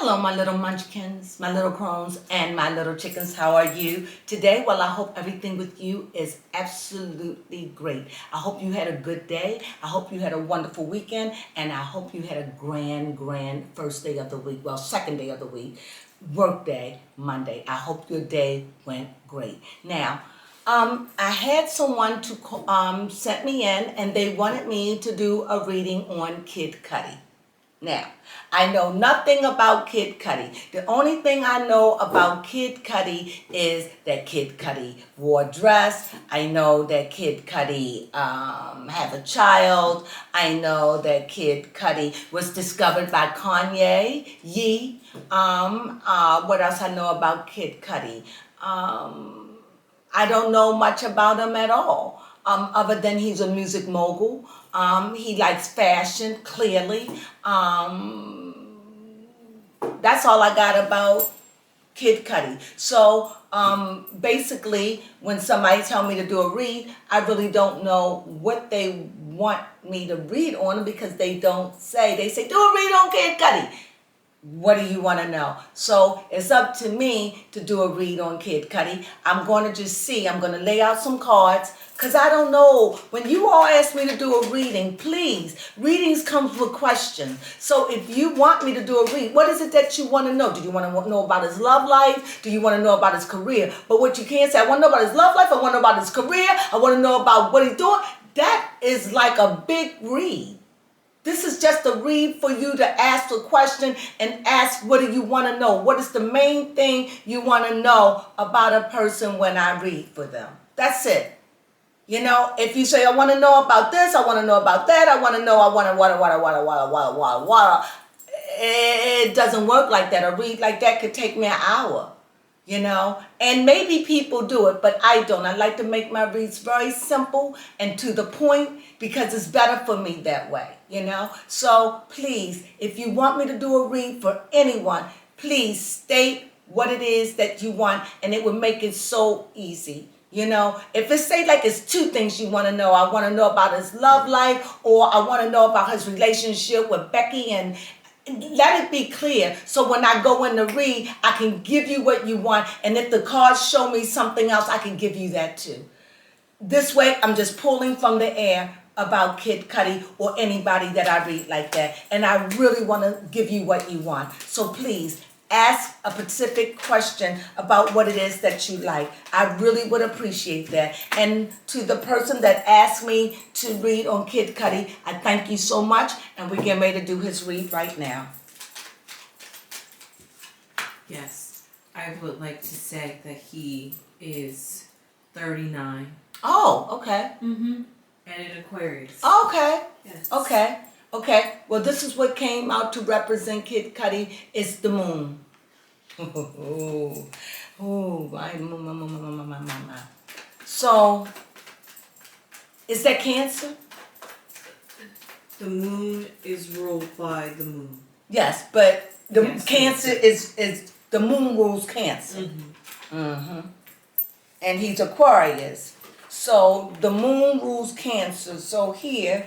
Hello, my little munchkins, my little crones, and my little chickens. How are you today? Well, I hope everything with you is absolutely great. I hope you had a good day. I hope you had a wonderful weekend, and I hope you had a grand first day of the week. Well, second day of the week, work day, Monday. I hope your day went great. Now, I had someone to sent me in, and they wanted me to do a reading on Kid Cudi. Now, I know nothing about Kid Cudi. The only thing I know about Kid Cudi is that Kid Cudi wore a dress. I know that Kid Cudi had a child. I know that Kid Cudi was discovered by Kanye. What else I know about Kid Cudi? I don't know much about him at all, other than he's a music mogul. He likes fashion, clearly. That's all I got about Kid Cudi. So basically, when somebody tell me to do a read, I really don't know what they want me to read on them because they don't say. They say, do a read on Kid Cudi. What do you want to know? So it's up to me to do a read on Kid Cudi. I'm going to just see. I'm going to lay out some cards because I don't know. When you all ask me to do a reading, please, readings comes with questions. So if you want me to do a read, what is it that you want to know? Do you want to know about his love life? Do you want to know about his career? But what you can't say, I want to know about his love life. I want to know about his career. I want to know about what he's doing. That is like a big read. This is just a read for you to ask a question and ask what do you want to know? What is the main thing you want to know about a person when I read for them? That's it. You know, if you say, I want to know about this, I want to know about that, I want to know, I want to, it doesn't work like that. A read like that could take me an hour. You know, and maybe people do it, but I don't. I like to make my reads very simple and to the point because it's better for me that way, you know. So please, if you want me to do a read for anyone, please state what it is that you want, and it would make it so easy. You know, if it say like it's two things you want to know, I want to know about his love life, or I want to know about his relationship with Becky, and let it be clear. So when I go in to read, I can give you what you want. And if the cards show me something else, I can give you that too. This way, I'm just pulling from the air about Kid Cudi or anybody that I read like that. And I really want to give you what you want. So please, ask a specific question about what it is that you like. I really would appreciate that. And to the person that asked me to read on Kid Cudi, I thank you so much. And we're getting ready to do his read right now. Yes, I would like to say that he is 39. Oh, okay. Mm-hmm. And an Aquarius. Okay. Yes. Okay. Okay. Well, this is what came out to represent Kid Cudi. It's the moon. My. So, is that Cancer? The moon is ruled by the moon. Yes, but the Yes, Cancer is the moon rules Cancer. Mm-hmm. Mm-hmm. And he's Aquarius. So the moon rules Cancer. So here,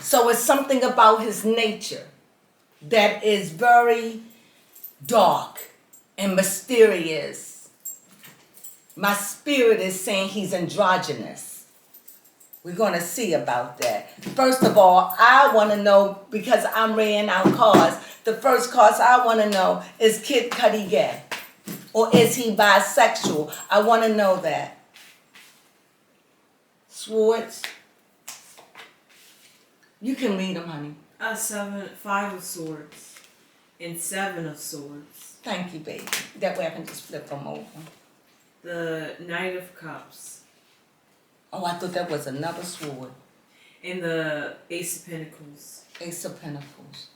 so it's something about his nature that is very dark and mysterious. My spirit is saying he's androgynous. We're going to see about that. First of all, I want to know, because I'm reading out cards, the first cards I want to know, is Kid Cudi gay? Or is he bisexual? I want to know that. Swords. You can read them, honey. 5 of Swords and 7 of Swords. Thank you, baby. That way I can just flip them over. The Knight of Cups. Oh, I thought that was another sword. And the Ace of Pentacles. Ace of Pentacles.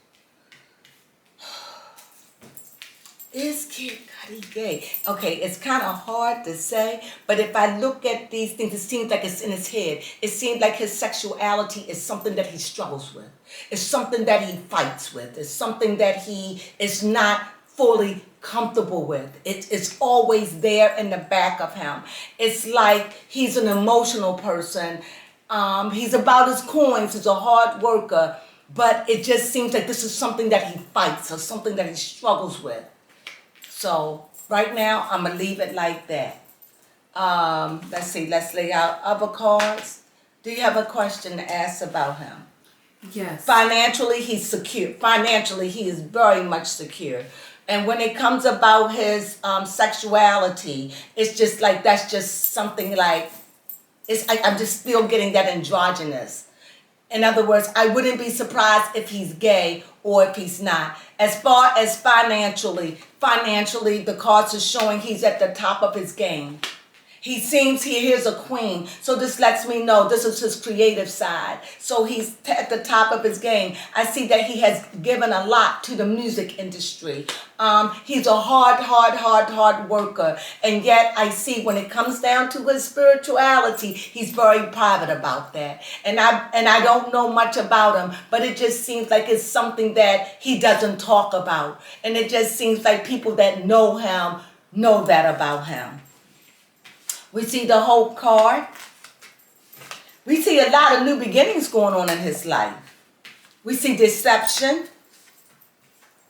Is Kid Cudi gay? Okay, it's kind of hard to say, but if I look at these things, it seems like it's in his head. It seems like his sexuality is something that he struggles with. It's something that he fights with. It's something that he is not fully comfortable with. It's always there in the back of him. It's like he's an emotional person. He's about his coins. He's a hard worker. but it just seems like this is something that he fights or something that he struggles with. So right now, I'm going to leave it like that. Let's see, let's lay out other cards. Do you have a question to ask about him? Yes. Financially, he's secure. Financially, he is very much secure. And when it comes about his sexuality, it's just like, that's just something like, I'm just still getting that androgynous. In other words, I wouldn't be surprised if he's gay or if he's not. As far as financially, the cards are showing he's at the top of his game. He seems, here's a queen. So this lets me know this is his creative side. So he's at the top of his game. I see that he has given a lot to the music industry. He's a hard worker. And yet I see when it comes down to his spirituality, he's very private about that. And I don't know much about him, but it just seems like it's something that he doesn't talk about. And it just seems like people that know him know that about him. We see the Hope card. We see a lot of new beginnings going on in his life. We see deception.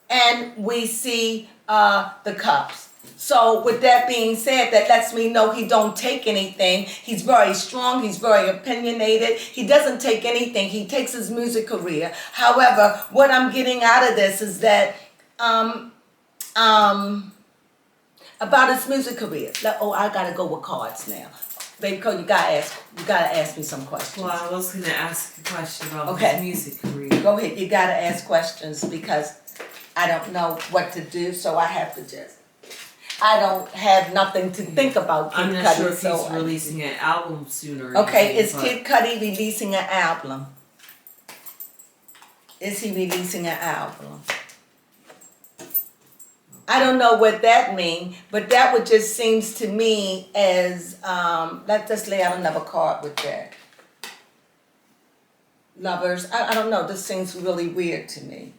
And we see the Cups. So with that being said, that lets me know he don't take anything. He's very strong. He's very opinionated. He doesn't take anything. He takes his music career. However, what I'm getting out of this is that about his music career. I gotta go with cards now. Baby Cole, you gotta ask me some questions. Well, I was gonna ask a question about Okay. his music career. Go ahead, you gotta ask questions because I don't know what to do, so I have to just. I don't have nothing to think about Kid Cudi. I'm not sure if he's releasing an album sooner. Okay, is Kid Cudi releasing an album? Is he releasing an album? I don't know what that means, but that would just seems to me as, let's just lay out another card with that. Lovers, I don't know, this seems really weird to me.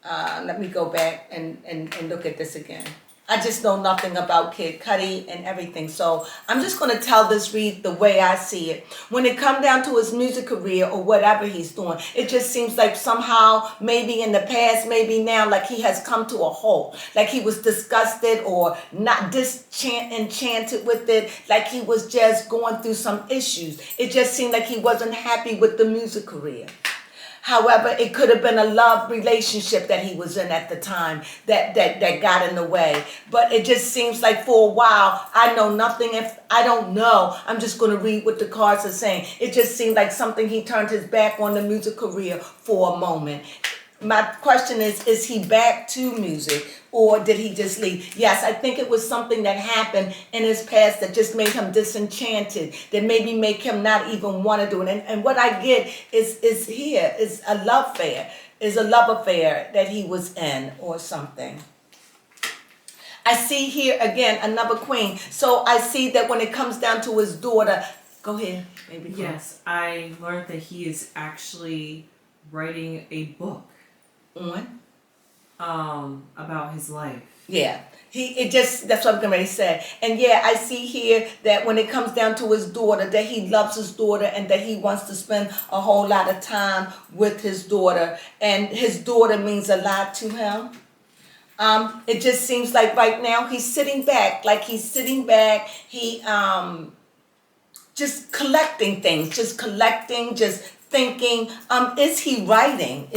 Let me go back and look at this again. I just know nothing about Kid Cudi and everything, so I'm just going to tell this read the way I see it. When it comes down to his music career or whatever he's doing, it just seems like somehow, maybe in the past, maybe now, like he has come to a halt. Like he was disgusted or not enchanted with it, like he was just going through some issues. It just seemed like he wasn't happy with the music career. However, it could have been a love relationship that he was in at the time that got in the way. But it just seems like for a while, I know nothing. If I don't know, I'm just going to read what the cards are saying. It just seemed like something he turned his back on the music career for a moment. My question is he back to music or did he just leave? Yes, I think it was something that happened in his past that just made him disenchanted, that maybe make him not even want to do it. And what I get is a love affair that he was in or something. I see here again another queen. So I see that when it comes down to his daughter, go ahead, baby. Yes, I learned that he is actually writing a book. About his life. Yeah. That's what I'm going to say. And yeah, I see here that when it comes down to his daughter, that he loves his daughter and that he wants to spend a whole lot of time with his daughter. And his daughter means a lot to him. It just seems like right now he's sitting back, he just collecting things, just thinking. Is he writing?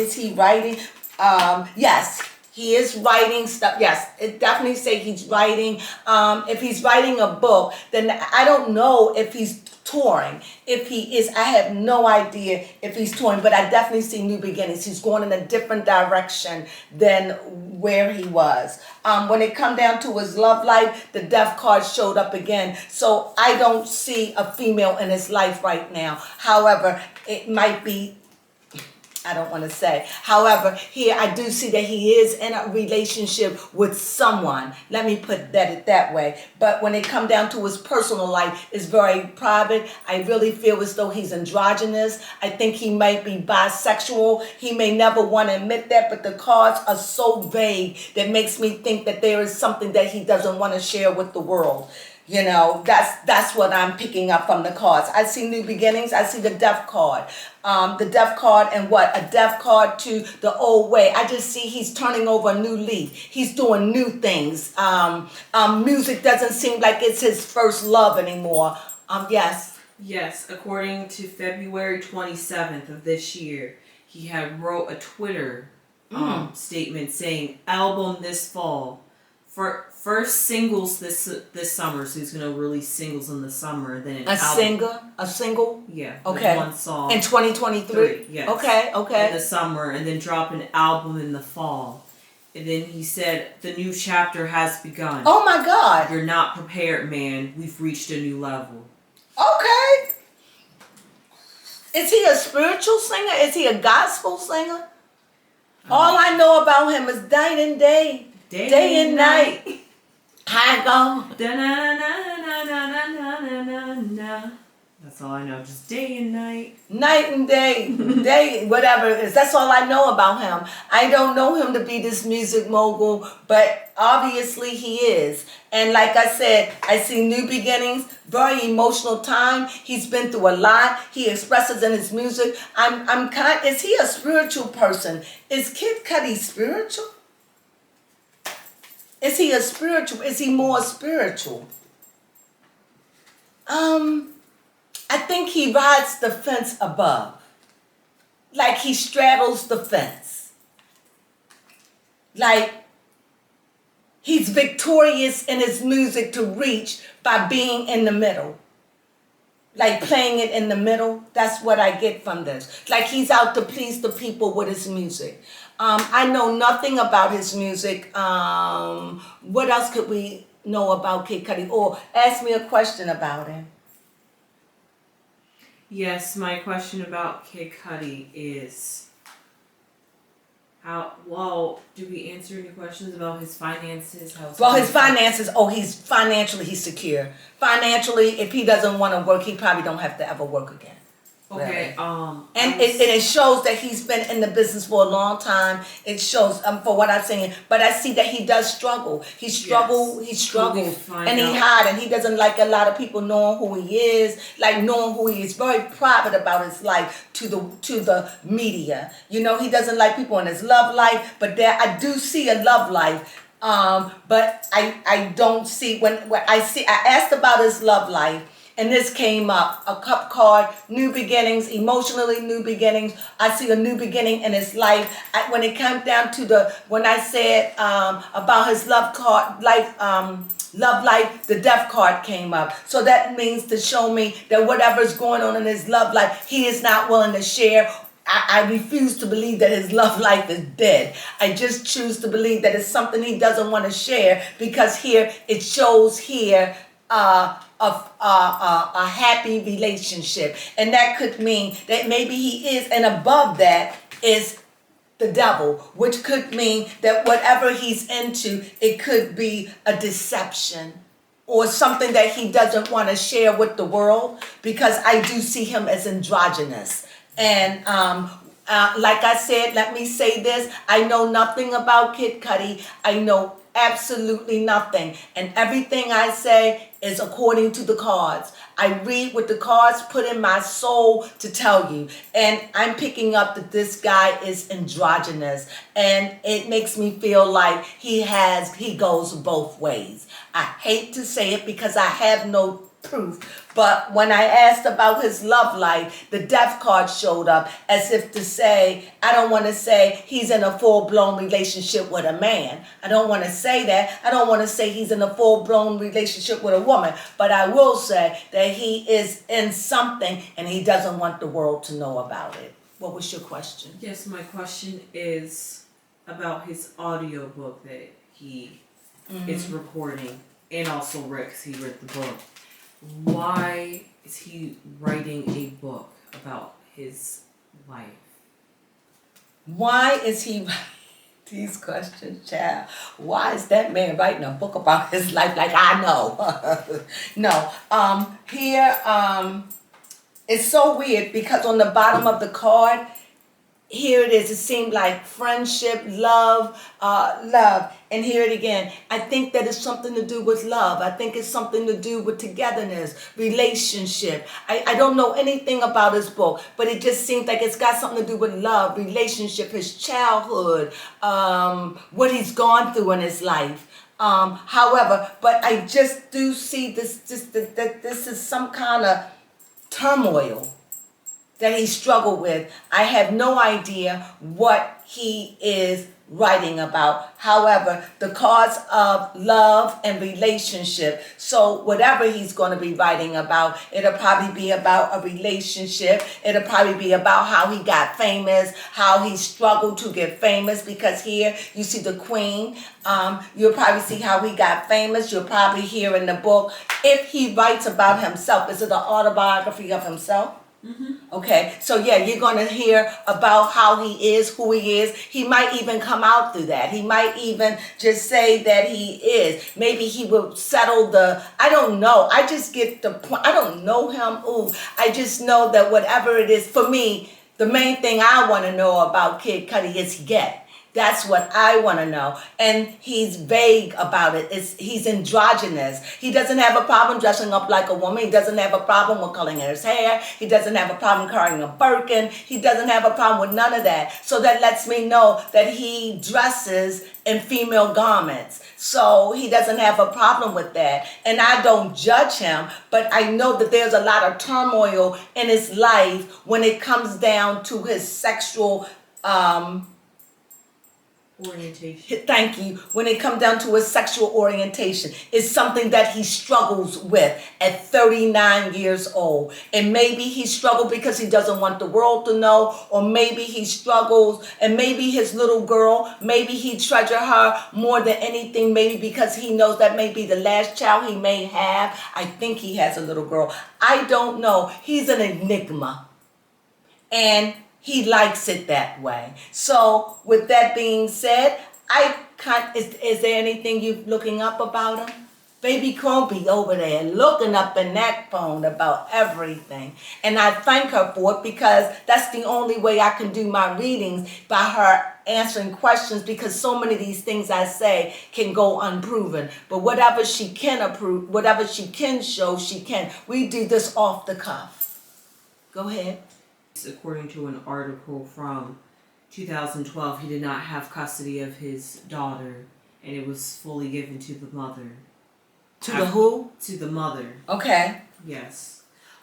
Yes, he is writing stuff. Yes, it definitely say he's writing. If he's writing a book, then I don't know if he's touring. If he is, I have no idea if he's touring, but I definitely see new beginnings. He's going in a different direction than where he was. When it come down to his love life, the death card showed up again. So I don't see a female in his life right now. However, it might be, I don't want to say. However, here I do see that he is in a relationship with someone. Let me put that way. But when it comes down to his personal life, it's very private. I really feel as though he's androgynous. I think he might be bisexual. He may never want to admit that, but the cards are so vague that makes me think that there is something that he doesn't want to share with the world. You know, that's what I'm picking up from the cards. I see new beginnings. I see the death card. The death card and what? A death card to the old way. I just see he's turning over a new leaf. He's doing new things. Music doesn't seem like it's his first love anymore. Yes. Yes, according to February 27th of this year, he had wrote a Twitter statement saying, album this fall. For first singles this summer, so he's gonna release singles in the summer. Then an album. A single. Yeah. Okay. One song In 2023. Yes. Okay. In the summer, and then drop an album in the fall. And then he said, the new chapter has begun. Oh my God. You're not prepared, man. We've reached a new level. Okay. Is he a spiritual singer? Is he a gospel singer? All I know about him is night and day. Day and night. I go. Da-na-na-na-na-na-na-na-na-na. That's all I know. Just day and night. Night and day. Day, whatever it is. That's all I know about him. I don't know him to be this music mogul, but obviously he is. And like I said, I see new beginnings, very emotional time. He's been through a lot. He expresses in his music. Is he a spiritual person? Is Kid Cudi spiritual? Is he is he more spiritual? I think he rides the fence above. Like he straddles the fence. Like he's victorious in his music to reach by being in the middle. Like playing it in the middle. That's what I get from this. Like he's out to please the people with his music. I know nothing about his music. What else could we know about Kid Cudi? Or ask me a question about him. Yes, my question about Kid Cudi is do we answer any questions about his finances? His finances, he's financially secure. Financially, if he doesn't want to work, he probably don't have to ever work again. Okay. Really. And it shows that he's been in the business for a long time. It shows for what I'm saying. But I see that he does struggle. He struggles, and he hide, and he doesn't like a lot of people knowing who he is, like knowing who he is. Very private about his life to the media. You know, he doesn't like people in his love life. But there, I do see a love life. But I don't see when I asked about his love life. And this came up, a cup card, new beginnings, emotionally new beginnings. I see a new beginning in his life. When it came down to when I said about his love life, the death card came up. So that means to show me that whatever's going on in his love life, he is not willing to share. I refuse to believe that his love life is dead. I just choose to believe that it's something he doesn't want to share because here, it shows here, a happy relationship, and that could mean that maybe he is, and above that is the devil, which could mean that whatever he's into, it could be a deception or something that he doesn't want to share with the world, because I do see him as androgynous. And like I said, let me say this, I know nothing about Kid Cudi. I know absolutely nothing, and everything I say is according to the cards. I read what the cards put in my soul to tell you, and I'm picking up that this guy is androgynous, and it makes me feel like he goes both ways. I hate to say it because I have no proof, but when I asked about his love life, the death card showed up as if to say, I don't want to say he's in a full-blown relationship with a man. I don't want to say that. I don't want to say he's in a full-blown relationship with a woman, but I will say that he is in something and he doesn't want the world to know about it. What was your question? Yes, my question is about his audiobook that he is recording, and also Rick's, he read the book. Why is he writing a book about his life? Why is he these questions, child? Why is that man writing a book about his life like I know? No. Here, it's so weird because on the bottom of the card, here it is. It seemed like friendship, love. And here it again. I think that it's something to do with love. I think it's something to do with togetherness, relationship. I don't know anything about his book, but it just seems like it's got something to do with love, relationship, his childhood, what he's gone through in his life. However, but I just do see that this is some kind of turmoil that he struggled with. I have no idea what he is writing about. However, the cause of love and relationship. So whatever he's going to be writing about, it'll probably be about a relationship. It'll probably be about how he got famous, how he struggled to get famous, because here you see the queen. You'll probably see how he got famous. You'll probably hear in the book, if he writes about himself, is it an autobiography of himself? Okay, so yeah, you're going to hear about how he is, who he is. He might even come out through that. He might even just say that he is. Maybe he will settle I don't know. I just get the point. I don't know him. Ooh, I just know that whatever it is, for me, the main thing I want to know about Kid Cudi is he gay. That's what I want to know. And he's vague about it. He's androgynous. He doesn't have a problem dressing up like a woman. He doesn't have a problem with coloring his hair. He doesn't have a problem carrying a Birkin. He doesn't have a problem with none of that. So that lets me know that he dresses in female garments. So he doesn't have a problem with that. And I don't judge him, but I know that there's a lot of turmoil in his life when it comes down to his sexual orientation. Thank you. When it comes down to his sexual orientation, it's something that he struggles with at 39 years old. And maybe he struggled because he doesn't want the world to know, or maybe he struggles, and maybe his little girl, maybe he treasure her more than anything, maybe because he knows that may be the last child he may have. I think he has a little girl. I don't know. He's an enigma. And he likes it that way. So with that being said, is there anything you're looking up about him? Baby Crone be over there looking up in that phone about everything. And I thank her for it, because that's the only way I can do my readings, by her answering questions, because so many of these things I say can go unproven. But whatever she can approve, whatever she can show, she can. We do this off the cuff. Go ahead. According to an article from 2012, he did not have custody of his daughter, and it was fully given to the mother. To the who? To the mother. Okay. Yes.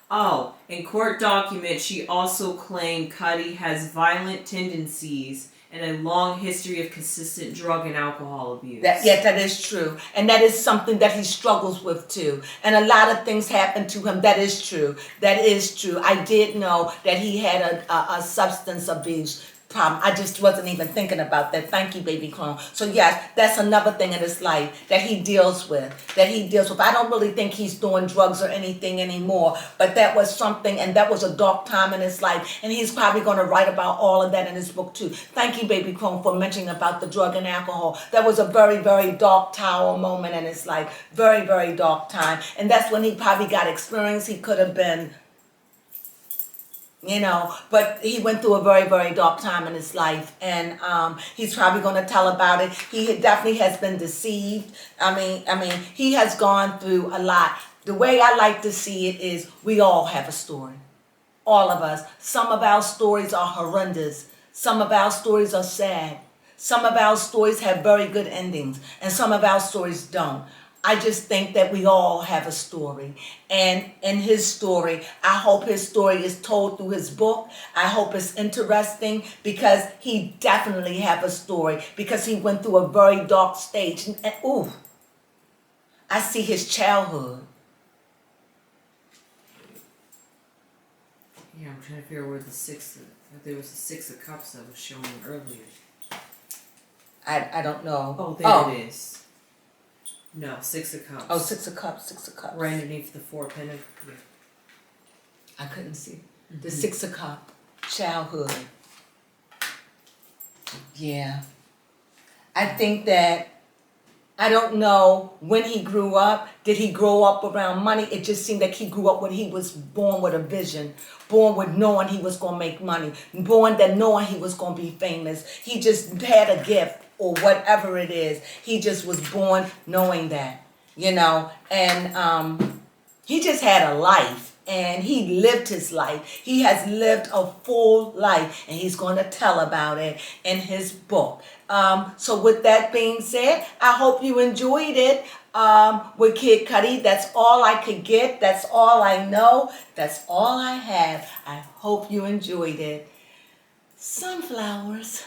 Oh, in court documents, she also claimed Cudi has violent tendencies and a long history of consistent drug and alcohol abuse. That is true. And that is something that he struggles with too. And a lot of things happen to him. That is true. That is true. I did know that he had a substance abuse problem. I just wasn't even thinking about that. Thank you, Baby Crone. So yes, that's another thing in his life that he deals with. I don't really think he's doing drugs or anything anymore, but that was something, and that was a dark time in his life, and he's probably going to write about all of that in his book too. Thank you, Baby Crone, for mentioning about the drug and alcohol. That was a very, very dark tower moment in his life. Very, very dark time. And that's when he probably got experience. He could have been, but he went through a very, very dark time in his life, and he's probably going to tell about it. He definitely has been deceived. I mean, he has gone through a lot. The way I like to see it is, we all have a story. All of us. Some of our stories are horrendous. Some of our stories are sad. Some of our stories have very good endings, and some of our stories don't. I just think that we all have a story. And in his story, I hope his story is told through his book. I hope it's interesting, because he definitely have a story, because he went through a very dark stage. And I see his childhood. Yeah, I'm trying to figure out where there was a 6 of cups that was showing earlier. I don't know. Oh, there it is. No, 6 of cups. Oh, 6 of cups, 6 of cups. Right underneath the 4 pentacles. Yeah. I couldn't see. The 6 of cups, childhood. Yeah. I think that I don't know when he grew up. Did he grow up around money? It just seemed like he grew up when he was born with a vision, born with knowing he was going to make money, born that knowing he was going to be famous. He just had a gift or whatever it is. He just was born knowing that, and he just had a life. And he lived his life. He has lived a full life, and he's going to tell about it in his book. So with that being said, I hope you enjoyed it with Kid Cudi. That's all I could get. That's all I know. That's all I have. I hope you enjoyed it. Sunflowers.